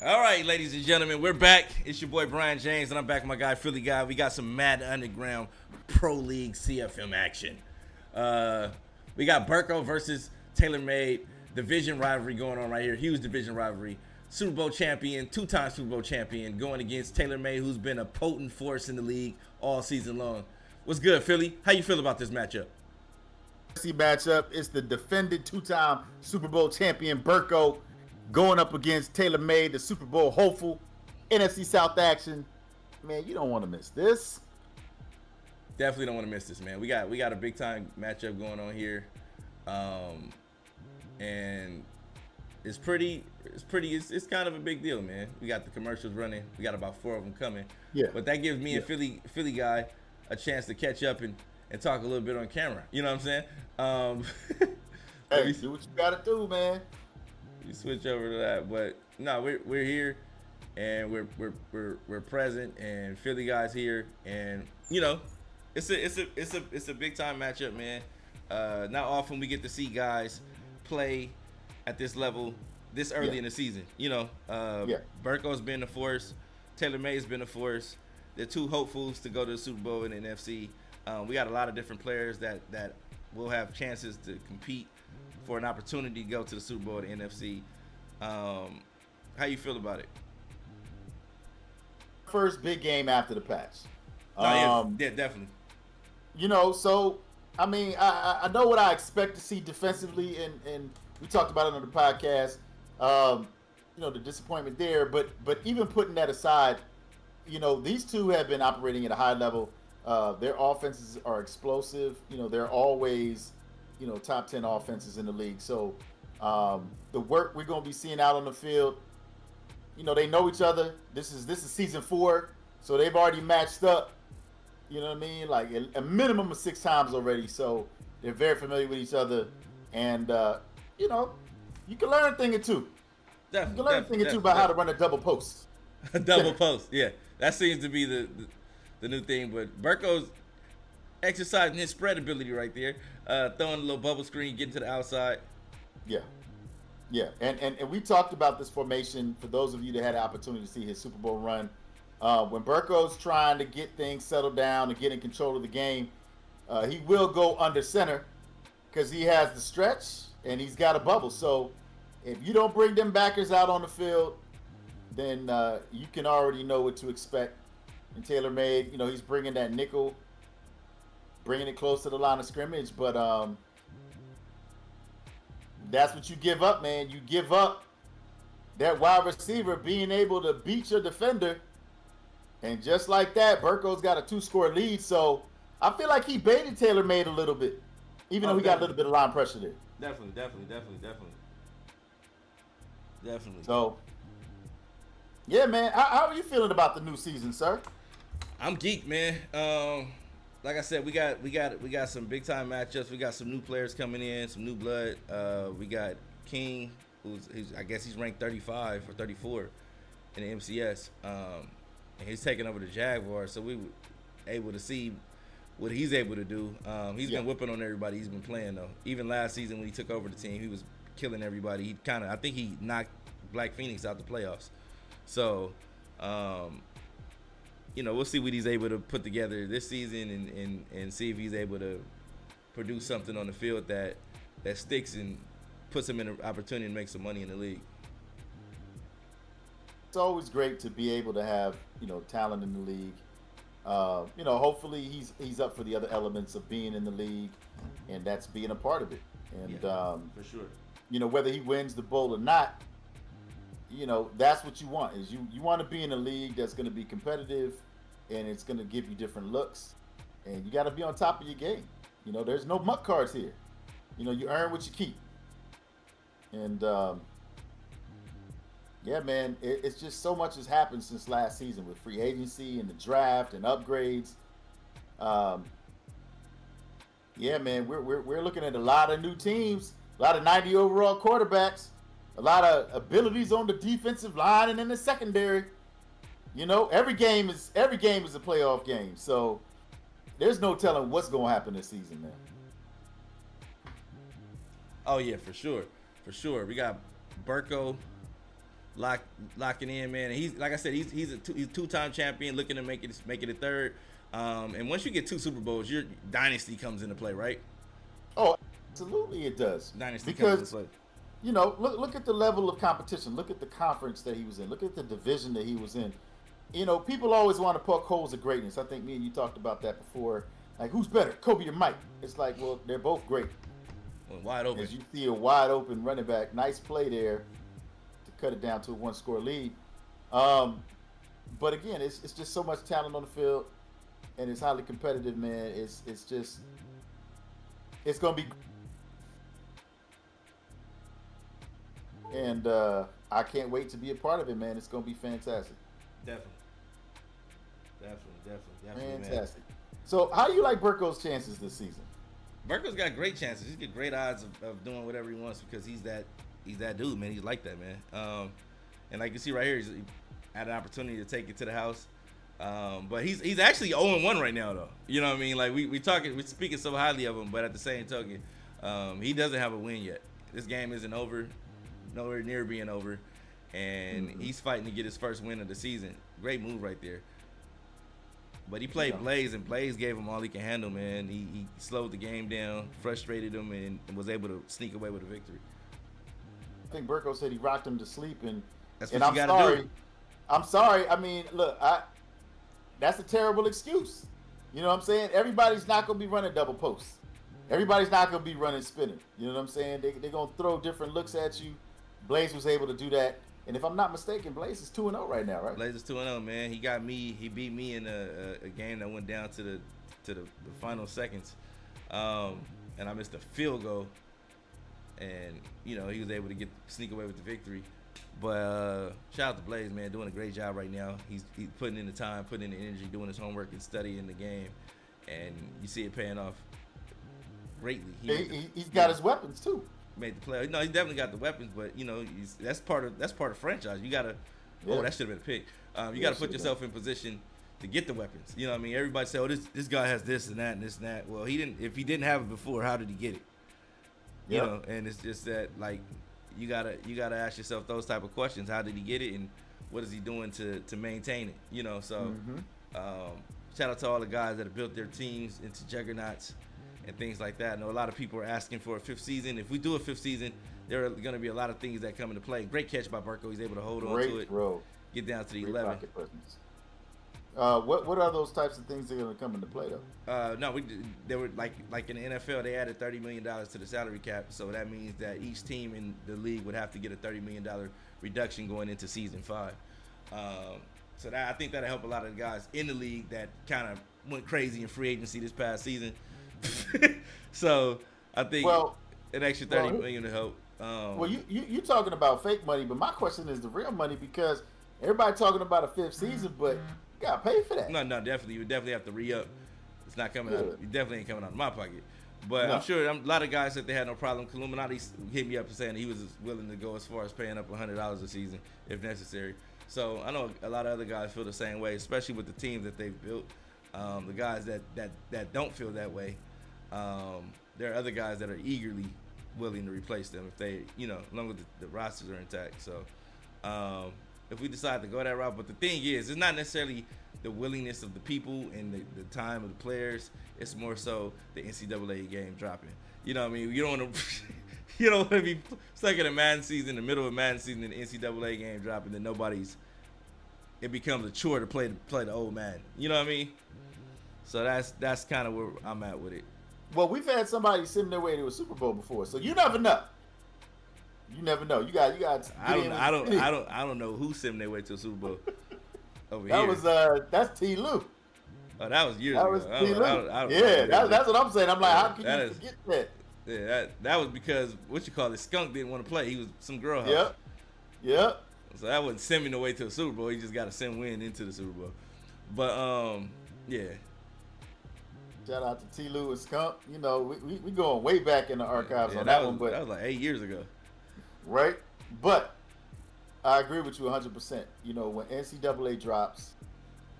All right, ladies and gentlemen, we're back. It's your boy Brian James, and I'm back with my guy Philly Guy. We got some Madden Underground Pro League CFM action. We got Burko versus TaylorMade division rivalry going on right here. Huge division rivalry. Super Bowl champion, two-time Super Bowl champion, going against TaylorMade, who's been a potent force in the league all season long. What's good, Philly? How you feel about this matchup? Matchup. It's the defended two-time Super Bowl champion Burko going up against TaylorMade, the Super Bowl hopeful. NFC South action. Man, you don't want to miss this. Definitely don't want to miss this, man. We got a big time matchup going on here, and it's kind of a big deal, man. We got the commercials running. We got about 4 of them coming. Yeah. But that gives me and Philly Guy a chance to catch up and talk a little bit on camera. You know what I'm saying? Hey, do what you gotta do, man. You switch over to that, but no, we're here, and we're present, and Philly Guy's here, and you know, it's a big time matchup, man. Not often we get to see guys play at this level this early in the season. You know, Burko's been a force, TaylorMade's been a force. They're two hopefuls to go to the Super Bowl in the NFC. We got a lot of different players that will have chances to compete for an opportunity to go to the Super Bowl, the NFC. How you feel about it? First big game after the patch. Yeah, definitely. You know, so I mean, I know what I expect to see defensively, and we talked about it on the podcast. You know, the disappointment there, but even putting that aside, you know, these two have been operating at a high level. Their offenses are explosive. You know, they're always, you know, top 10 offenses in the league. So the work we're going to be seeing out on the field, you know, they know each other. This is season 4, so they've already matched up. You know what I mean? Like a minimum of 6 times already. So they're very familiar with each other, and you know, you can learn a thing or two. You can learn a thing or two about how to run a double post. A double post, yeah. That seems to be the new thing. But Burko's exercising his spread ability right there, throwing a little bubble screen, getting to the outside. Yeah, and we talked about this formation for those of you that had the opportunity to see his Super Bowl run. When Burko's trying to get things settled down and get in control of the game, he will go under center because he has the stretch and he's got a bubble. So if you don't bring them backers out on the field, then you can already know what to expect. And TaylorMade, you know, he's bringing that nickel, bringing it close to the line of scrimmage, but that's what you give up, man. You give up that wide receiver being able to beat your defender, and just like that, Burko's got a 2-score lead. So I feel like he baited TaylorMade a little bit, even though he got a little bit of line pressure there. Definitely. So, yeah, man. How are you feeling about the new season, sir? I'm geeked, man. Like I said, we got some big time matchups. We got some new players coming in, some new blood. We got King, who's I guess he's ranked 35 or 34 in the MCS, and he's taking over the Jaguars. So we were able to see what he's able to do. He's been whipping on everybody he's been playing though. Even last season when he took over the team, he was killing everybody. I think he knocked Black Phoenix out the playoffs. So, you know, we'll see what he's able to put together this season and see if he's able to produce something on the field that sticks and puts him in an opportunity to make some money in the league. It's always great to be able to have, you know, talent in the league. You know, hopefully he's up for the other elements of being in the league, and that's being a part of it. And for sure, you know, whether he wins the bowl or not, you know, that's what you want. Is you want to be in a league that's going to be competitive, and it's going to give you different looks, and you got to be on top of your game. You know, there's no muck cards here. You know, you earn what you keep. And yeah, man, it's just so much has happened since last season with free agency and the draft and upgrades. Yeah, man, we're looking at a lot of new teams, a lot of 90 overall quarterbacks, a lot of abilities on the defensive line and in the secondary. You know, every game is a playoff game. So there's no telling what's going to happen this season, man. Oh yeah, for sure. We got Burko lock locking in, man. And he's like I said, he's a two-time champion, looking to make it a third. And once you get 2 Super Bowls, your dynasty comes into play, right? Oh, absolutely, it does. Dynasty comes into Because play. look at the level of competition. Look at the conference that he was in. Look at the division that he was in. People always want to poke holes of greatness. I think me and you talked about that before. Like, who's better, Kobe or Mike? It's like, well, they're both great. Wide open. As you see a wide open running back, nice play there to cut it down to a 1-score lead. But again, it's just so much talent on the field, and it's highly competitive, man. It's gonna be, and I can't wait to be a part of it, man. It's gonna be fantastic. Definitely, Fantastic. Man. So, how do you like Burkow's chances this season? Burkow's got great chances. He's got great odds of doing whatever he wants because he's that dude, man. He's like that, man. And like you see right here, he's had an opportunity to take it to the house. But he's actually 0-1 right now, though. You know what I mean? Like we're speaking so highly of him, but at the same token, he doesn't have a win yet. This game isn't over, nowhere near being over, and he's fighting to get his first win of the season. Great move right there. But he played Blaze, and Blaze gave him all he can handle, man. He slowed the game down, frustrated him, and was able to sneak away with a victory. I think Burkow said he rocked him to sleep, and That's what I'm you got to do. I'm sorry. I mean, look, that's a terrible excuse. You know what I'm saying? Everybody's not going to be running double posts. Everybody's not going to be running spinning. You know what I'm saying? They're going to throw different looks at you. Blaze was able to do that. And if I'm not mistaken, Blaze is 2-0 right now, right? Blaze is 2-0, man. He beat me in a game that went down to the final seconds. And I missed a field goal. And, he was able to sneak away with the victory. But shout out to Blaze, man, doing a great job right now. He's putting in the time, putting in the energy, doing his homework and studying the game. And you see it paying off greatly. He's got his weapons, too. Made the play. No, he definitely got the weapons, but that's part of franchise. You gotta. Yeah. Oh, that should have been a pick. You gotta put yourself in position to get the weapons. You know what I mean? Everybody say, "Oh, this guy has this and that and this and that." Well, he didn't. If he didn't have it before, how did he get it? Yep. And it's just that you gotta ask yourself those type of questions. How did he get it, and what is he doing to maintain it? So shout out to all the guys that have built their teams into juggernauts and things like that. I know a lot of people are asking for a 5th season. If we do a 5th season, there are going to be a lot of things that come into play. Great catch by Burkow. He's able to hold on to it. Throw. Get down to the Great 11. What are those types of things that are going to come into play, though? No, they were like in the NFL, they added $30 million to the salary cap. So that means that each team in the league would have to get a $30 million reduction going into season 5. So I think that'll help a lot of the guys in the league that kind of went crazy in free agency this past season. So I think an extra $30 million to help. Well, you talking about fake money, but my question is the real money, because everybody talking about a 5th season, but you gotta pay for that. No, definitely. You definitely have to re-up. It's not coming out. You definitely ain't coming out of my pocket. But I'm sure a lot of guys said they had no problem. Illuminati hit me up and saying he was willing to go as far as paying up $100 a season if necessary. So I know a lot of other guys feel the same way, especially with the teams that they've built. The guys that don't feel that way. There are other guys that are eagerly willing to replace them if they, as long as the rosters are intact. So if we decide to go that route, but the thing is, it's not necessarily the willingness of the people and the time of the players. It's more so the NCAA game dropping. You know what I mean? You don't want to be stuck in a Madden season, in the middle of a Madden season, and the NCAA game dropping, then it becomes a chore to play the old Madden. You know what I mean? So that's kind of where I'm at with it. Well, we've had somebody send their way to a Super Bowl before, so you never know. You never know. You got. I don't know who sent their way to a Super Bowl over here. That's T. Lou. Oh, that was years ago. T. Lou. That's what I'm saying. I'm like, how can you forget that? Yeah, that was because Skunk didn't want to play. He was some girl house. Yep. So that wasn't sending away to a Super Bowl. He just got to send win into the Super Bowl. But yeah. Shout out to T. Lou and Skunk. We going way back in the archives on that one. But that was like 8 years ago. Right? But I agree with you 100%. When NCAA drops,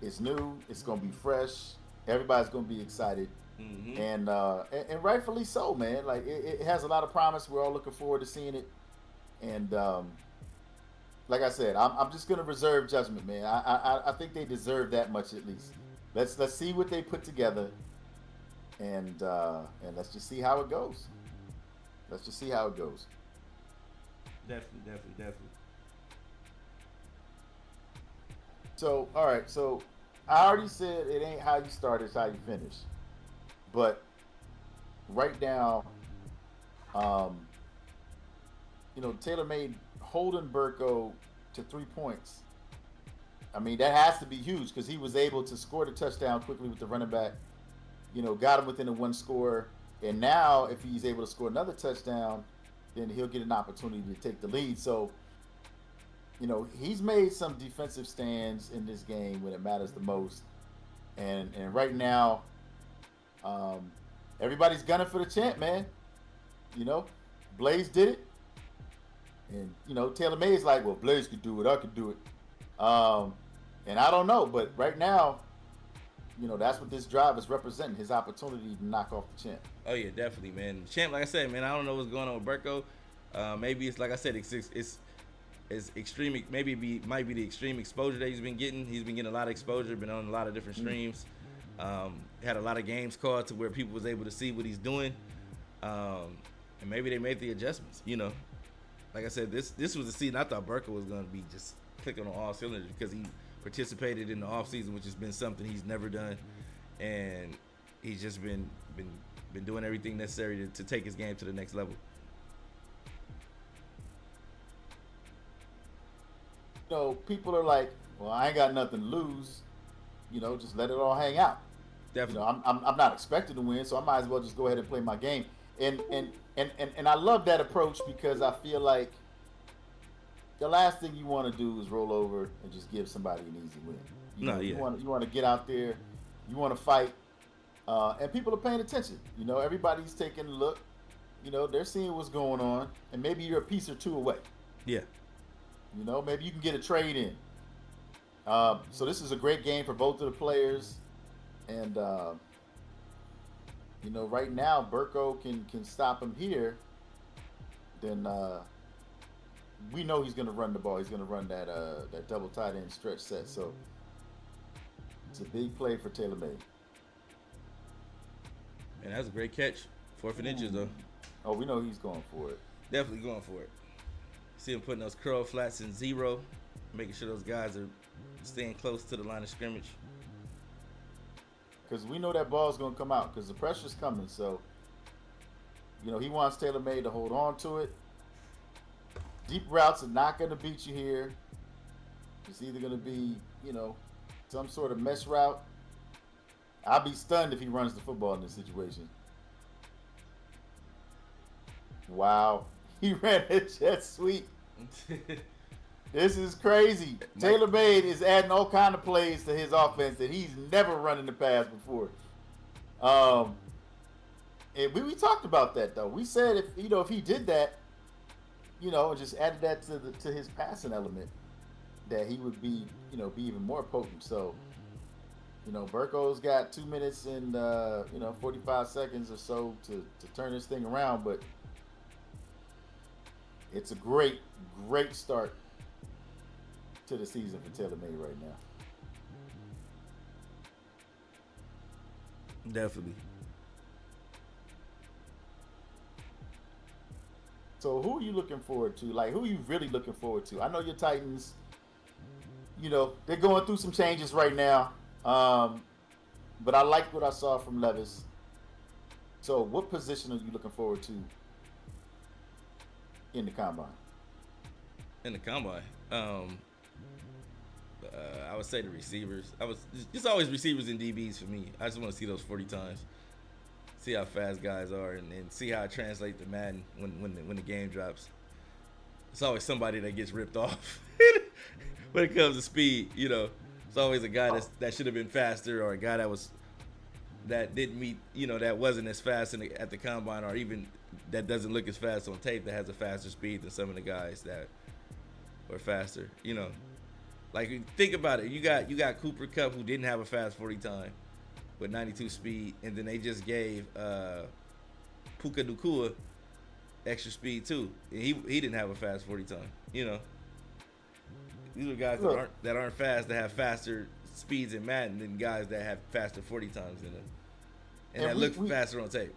it's new. It's going to be fresh. Everybody's going to be excited. Mm-hmm. And rightfully so, man. Like, it has a lot of promise. We're all looking forward to seeing it. And like I said, I'm just gonna reserve judgment, man. I think they deserve that much at least. Let's see what they put together, and let's just see how it goes. Let's just see how it goes. Definitely. So, all right. So, I already said it ain't how you start, it's how you finish. But right now, um, Taylor made holding Burko to 3 points. I mean, that has to be huge because he was able to score the touchdown quickly with the running back. Got him within the one score. And now, if he's able to score another touchdown, then he'll get an opportunity to take the lead. So, he's made some defensive stands in this game when it matters the most. And right now, everybody's gunning for the champ, man. Blaze did it. And, Taylor May's like, well, Blaze could do it. I could do it. And I don't know. But right now, that's what this drive is representing, his opportunity to knock off the champ. Oh, yeah, definitely, man. Champ, like I said, man, I don't know what's going on with Burko. Maybe it's, like I said, it's extreme. Maybe might be the extreme exposure that he's been getting. He's been getting a lot of exposure, been on a lot of different streams. Had a lot of games called to where people was able to see what he's doing. And maybe they made the adjustments, Like I said, this was the season I thought Burko was going to be just clicking on all cylinders because he participated in the offseason, which has been something he's never done. And he's just been doing everything necessary to take his game to the next level. People are like, well, I ain't got nothing to lose. Just let it all hang out. Definitely. I'm not expected to win, so I might as well just go ahead and play my game. And I love that approach because I feel like the last thing you want to do is roll over and just give somebody an easy win. You want to get out there, you want to fight, and people are paying attention. Everybody's taking a look. They're seeing what's going on, and maybe you're a piece or two away. Yeah. Maybe you can get a trade in. So this is a great game for both of the players, and right now Burko can stop him here. Then we know he's going to run the ball. He's going to run that double tight end stretch set. So it's a big play for Taylor May. And that's a great catch. 4th and inches though. Oh, we know he's going for it. Definitely going for it. See him putting those curl flats in 0, making sure those guys are staying close to the line of scrimmage. Because we know that ball's going to come out because the pressure's coming. So, he wants Taylor May to hold on to it. Deep routes are not going to beat you here. It's either going to be, some sort of mesh route. I'll be stunned if he runs the football in this situation. Wow. He ran a jet sweep. This is crazy. Taylor May is adding all kind of plays to his offense that he's never run in the past before. And we talked about that though. We said if he did that, and just added that to his passing element, that he would be be even more potent. So, Burko's got 2 minutes and 45 seconds or so to turn this thing around, but it's a great start to the season for Taylor May right now. Definitely. So who are you looking forward to? Like, who are you really looking forward to? I know your Titans, they're going through some changes right now. But I liked what I saw from Levis. So what position are you looking forward to in the combine? In the combine, I would say the receivers. It's always receivers and DBs for me. I just want to see those 40 times, see how fast guys are, and see how it translates to Madden when the game drops. It's always somebody that gets ripped off when it comes to speed. It's always a guy that should have been faster, or a guy that didn't meet, that wasn't as fast at the combine, or even that doesn't look as fast on tape, that has a faster speed than some of the guys that were faster. Like, think about it. You got Cooper Kupp, who didn't have a fast 40 time with 92 speed, and then they just gave Puka Nacua extra speed too. And he didn't have a fast 40 time. These are guys that aren't fast, that have faster speeds in Madden than guys that have faster 40 times in them, and that look faster on tape.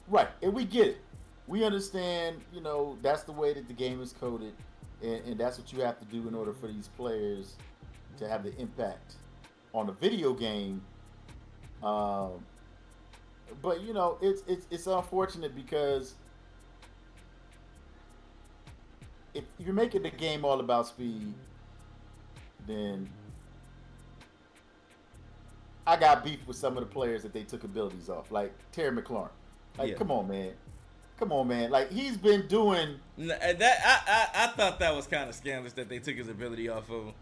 Right, and we get it. We understand, that's the way that the game is coded, and that's what you have to do in order for these players to have the impact on a video game. But it's unfortunate because if you're making the game all about speed, then I got beef with some of the players that they took abilities off, like Terry McLaurin. Come on, man. Like, he's been doing that. I thought that was kind of scandalous that they took his ability off of him.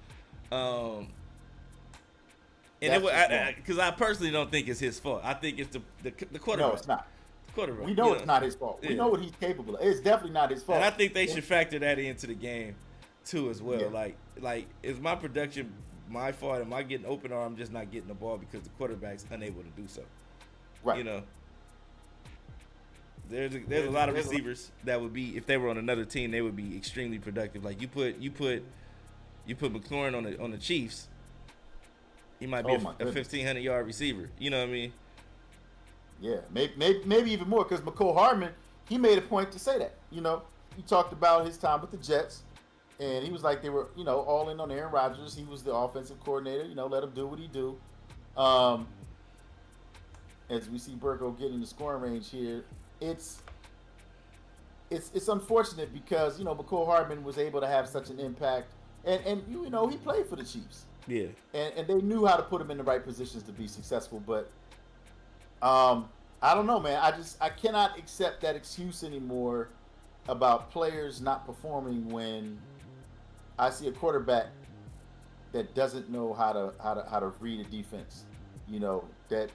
And it was because I personally don't think it's his fault. I think it's the quarterback. No, it's not. The quarterback. We know it's not his fault. We know what he's capable of. It's definitely not his fault. And I think they should factor that into the game too as well. Yeah. Like is my production my fault? Am I getting open, or I'm just not getting the ball because the quarterback's unable to do so? Right. There's a lot of receivers that would be, if they were on another team, they would be extremely productive. Like you put McLaurin on the Chiefs, he might be a 1,500-yard receiver. You know what I mean? Yeah, maybe even more, because McCole Hardman, he made a point to say that. He talked about his time with the Jets, and he was like they were, all in on Aaron Rodgers. He was the offensive coordinator. Let him do what he do. As we see Burko get in the scoring range here, it's unfortunate because McCole Hardman was able to have such an impact, and he played for the Chiefs. Yeah. And they knew how to put him in the right positions to be successful, but I don't know, man. I cannot accept that excuse anymore about players not performing when I see a quarterback that doesn't know how to read a defense, that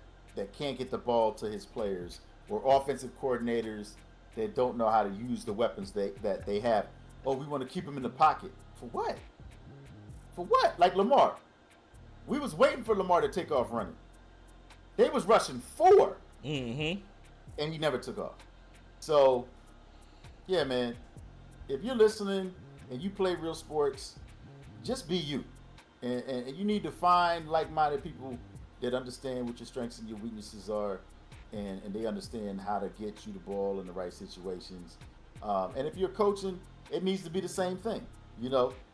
can't get the ball to his players, or offensive coordinators that don't know how to use the weapons that they have. Oh, we want to keep him in the pocket. For what? For what? Like Lamar. We was waiting for Lamar to take off running. They was rushing 4. Mm-hmm. And he never took off. So, yeah, man. If you're listening and you play real sports, just be you. And you need to find like-minded people that understand what your strengths and your weaknesses are, and they understand how to get you the ball in the right situations. And if you're coaching, it needs to be the same thing.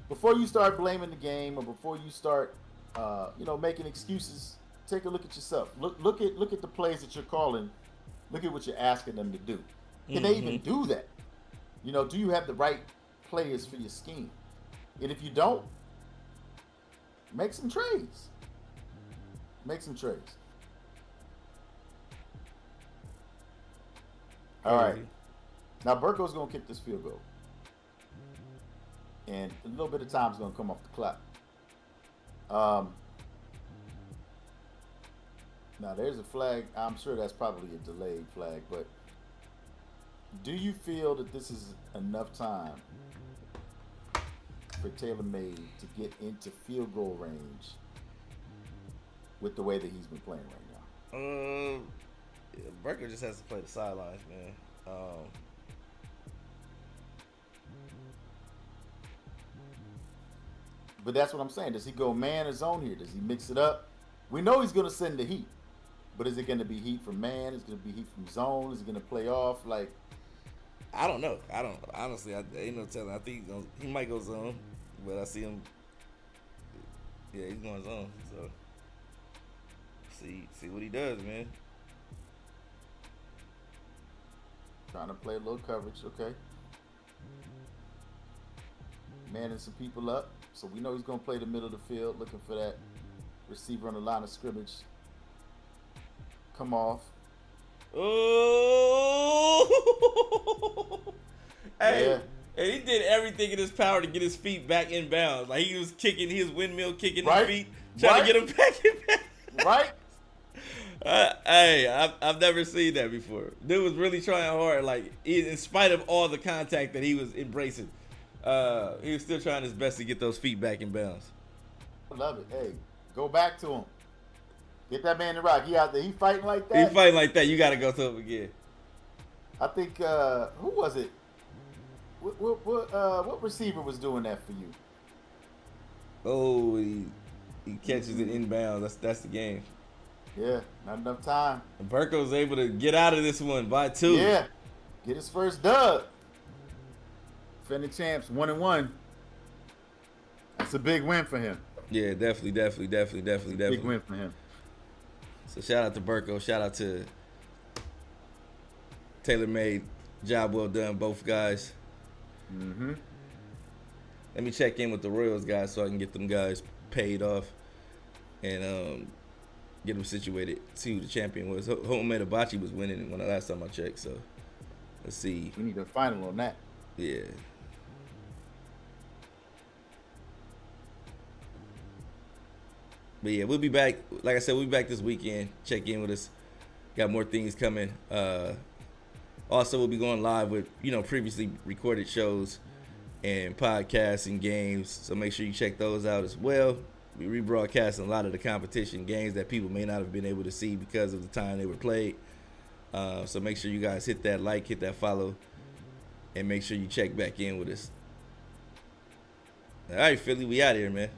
Before you start blaming the game, or before you start, making excuses, take a look at yourself. Look at the plays that you're calling. Look at what you're asking them to do. Can they even do that? Do you have the right players for your scheme? And if you don't, make some trades. All right. Now Burko's gonna kick this field goal, and a little bit of time is gonna come off the clock. Now there's a flag. I'm sure that's probably a delayed flag, but do you feel that this is enough time for Taylor May to get into field goal range with the way that he's been playing right now? Burko just has to play the sidelines, man. But that's what I'm saying. Does he go man or zone here? Does he mix it up? We know he's going to send the heat, but is it going to be heat from man? Is it going to be heat from zone? Is it going to play off? Like, I don't know. Honestly, ain't no telling. I think he might go zone, but I see him. Yeah, he's going zone. So see what he does, man. Trying to play a little coverage, okay. Manning some people up. So we know he's going to play the middle of the field, looking for that receiver on the line of scrimmage. Come off. Oh! Hey, Yeah. and he did everything in his power to get his feet back in bounds. Like he was windmill kicking his feet, trying to get him back in bounds. Right? Hey, I've never seen that before. Dude was really trying hard, like in spite of all the contact that he was embracing. He was still trying his best to get those feet back in bounds. I love it. Hey, go back to him. Get that man to rock. He out there. He fighting like that. He fighting like that. You got to go to him again. I think who was it? What receiver was doing that for you? Oh, he catches it inbound. That's the game. Yeah, not enough time. And Burko's able to get out of this one by 2. Yeah, get his first dub. Defending champs, 1-1. That's a big win for him. Yeah, definitely. Big win for him. So shout out to Burko. Shout out to Taylor Made. Job well done, both guys. Mm-hmm. Let me check in with the Royals guys so I can get them guys paid off and get them situated. See who the champion was. Homemade Abachi was winning when the last time I checked. So let's see. We need a final on that. Yeah. But yeah, we'll be back. Like I said, we'll be back this weekend. Check in with us. Got more things coming. Also, we'll be going live with, previously recorded shows and podcasts and games. So make sure you check those out as well. We rebroadcasting a lot of the competition games that people may not have been able to see because of the time they were played. So make sure you guys hit that like, hit that follow, and make sure you check back in with us. All right, Philly, we out here, man.